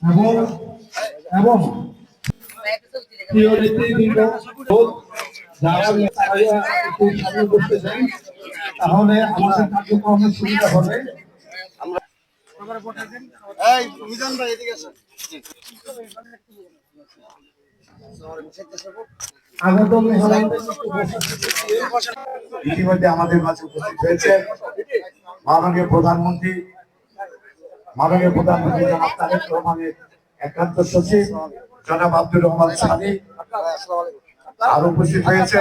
এবং এবং প্রিয় নেতৃবৃন্দ যারা একটু সামনে বসতে চান তাহলে আমাদের কার্যক্রমের সুবিধা হবে। ইতিমধ্যে আমাদের মাঝে উপস্থিত হয়েছে মাননীয় প্রধানমন্ত্রী জনাব তারেক রহমানের একান্ত সচিব জনাব আব্দুর রহমান সানি, আর উপস্থিত হয়েছে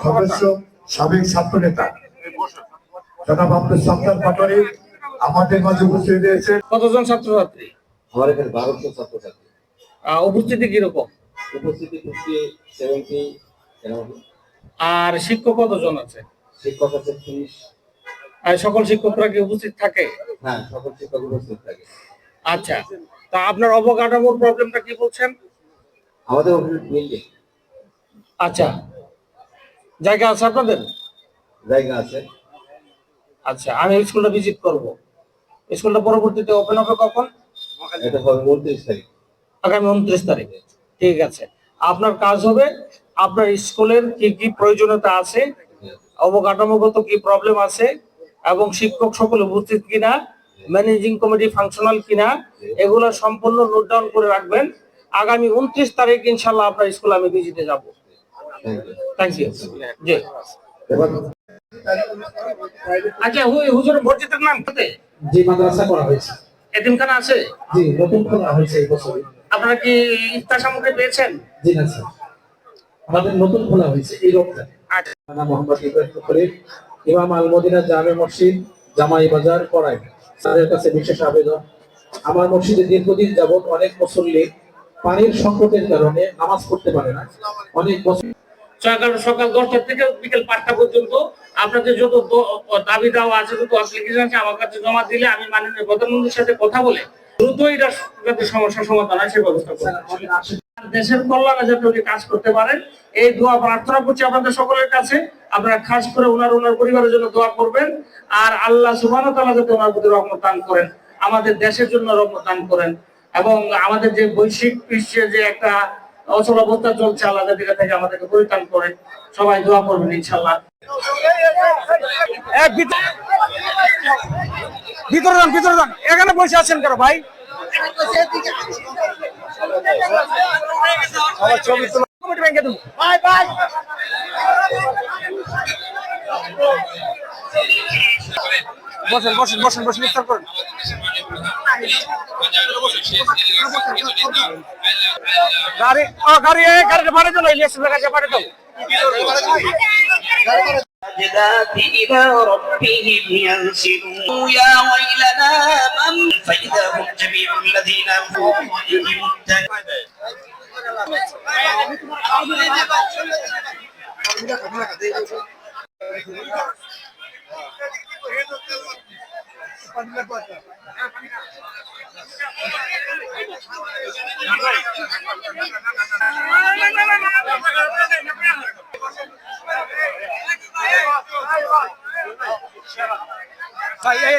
সদস্য সাবেক ছাত্র নেতা জনাব আব্দুল সত্তার পাটোয়ারি আমাদের মাঝে উপস্থিত হয়েছে। কতজন ছাত্রছাত্রী? আমার এখানে 1200 ছাত্রছাত্রী। উপস্থিতি কিরকম? উপস্থিতি 70 আর শিক্ষক কতজন আছে? শিক্ষক আছে 30। আর সকল শিক্ষকরা কি উপস্থিত থাকে? হ্যাঁ, সকল শিক্ষক উপস্থিত থাকে। আচ্ছা, তা আপনার অবকাঠামোর প্রবলেমটা কি বলছেন? আমাদের বিল্ডিং। আচ্ছা, জায়গা আছে আপনাদের? জায়গা আছে। আচ্ছা, আমি স্কুলটা ভিজিট করব। স্কুলটা পরবর্তীতে ওপেন হবে কখন? এটা হবে 29 তারিখ। আগামী 29 তারিখ। ঠিক আছে, আপনার কাজ হবে আপনার স্কুলের কি কি প্রয়োজনীয়তা আছে, অবকাঠামোগত কি প্রবলেম আছে এবং শিক্ষক সকল উপস্থিত কিনা, ম্যানেজিং কমিটি ফাংশনাল কিনা, এগুলো সম্পূর্ণ নোট ডাউন করে রাখবেন। আগামী 29 তারিখ ইনশাআল্লাহ আপনার স্কুলে আমি ভিজিটে যাব। Thank you. জি। আচ্ছা, হুজুরের মসজিদের নাম কি? জি, মাদ্রাসা করা হয়েছে। এতিমখানা আছে? জি, নতুন খোলা হয়েছে এই বছর। আপনারা কি ইফতার সামগ্রী পেয়েছেন? জি না স্যার, আমাদের নতুন খোলা হয়েছে এই রমজানে। আচ্ছা, মোহাম্মদ ইব্রাহিম খলিল, ইমাম আল মদিনা জামে মসজিদ, জামাই বাজার, কড়াই। স্যারের কাছে বিশেষ আবেদন, আমার মসজিদে দীর্ঘদিন যাবত অনেক মুসল্লি পানির সংকটের কারণে নামাজ পড়তে পারে না। অনেক সকাল 10টা থেকে বিকেল 5টা পর্যন্ত আপনাদের যত দাবি দেওয়া আছে, যত অ্যাপ্লিকেশন আছে আমার কাছে জমা দিলে আমি মাননীয় প্রধানমন্ত্রীর সাথে কথা বলে দ্রুত এটা যাতে সমস্যার সমাধান হয় সে ব্যবস্থা করব। দেশের কল্যাণে যাতে উনি কাজ করতে পারেন এই দোয়া প্রার্থনা করছি আপনাদের সকলের কাছে। আপনারা খাস করে ওনার পরিবারের জন্য দোয়া করবেন, আর আল্লাহ সুবহানাহু ওয়া তাআলা যাতে ওনার প্রতি রহমত দান করেন, আমাদের দেশের জন্য রহমত দান করেন, এবং আমাদের যে বৈশ্বিক বিশ্বে যে একটা অচলাবস্থা চলছে আল্লাহ দিকে থেকে আমাদেরকে পরিত্রাণ করেন। সবাই দোয়া করবেন ইনশাআল্লাহ। ভিতরে যান, এখানে বসে আছেন কেন ভাই? বসেন ইফতার করেন। গাড়িটা ভাড়া চলো, ইলিয়াস কাছে ভাড়া দাও। إلى ربهم ينسلون يا ويلنا من فإذا هم جميع الذين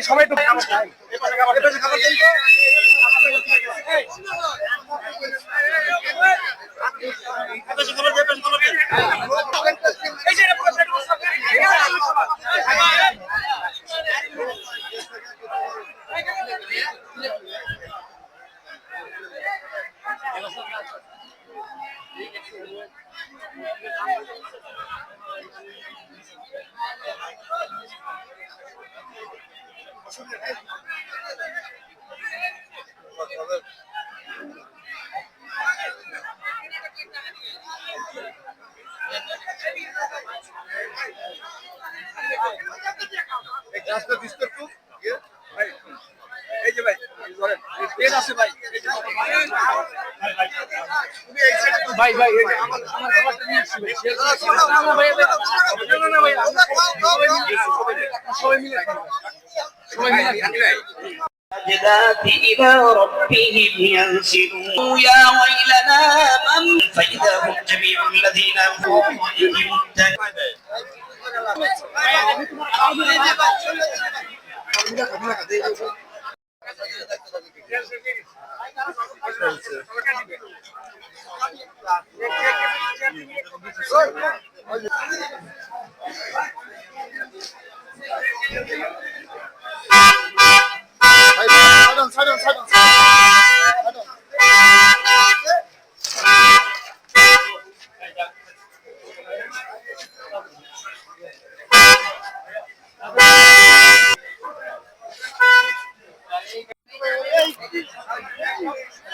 সবাই তো ভাই الساجدات إلى ربهم ينسلون يا ويلنا من فإذا هم جميع الذين هم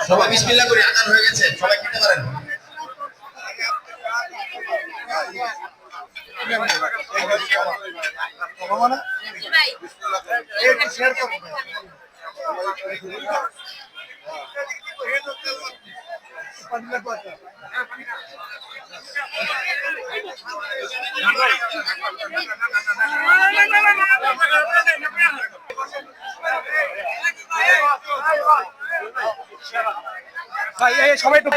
সবাই বিসমিল্লাহ করে আজান হয়ে গেছে, সবাই খেতে পারেন। ভাই এই সবাই একটু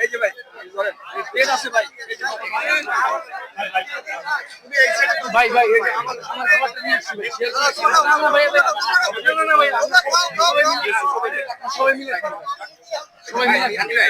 এই যে ভাই ধরেন পেন আছে ভাই ভাই ভাই এই যে আমার খাবারটা নিয়ে আসছি ভাই না ভাই না ভাই সবাই মিলে সবাই মিলে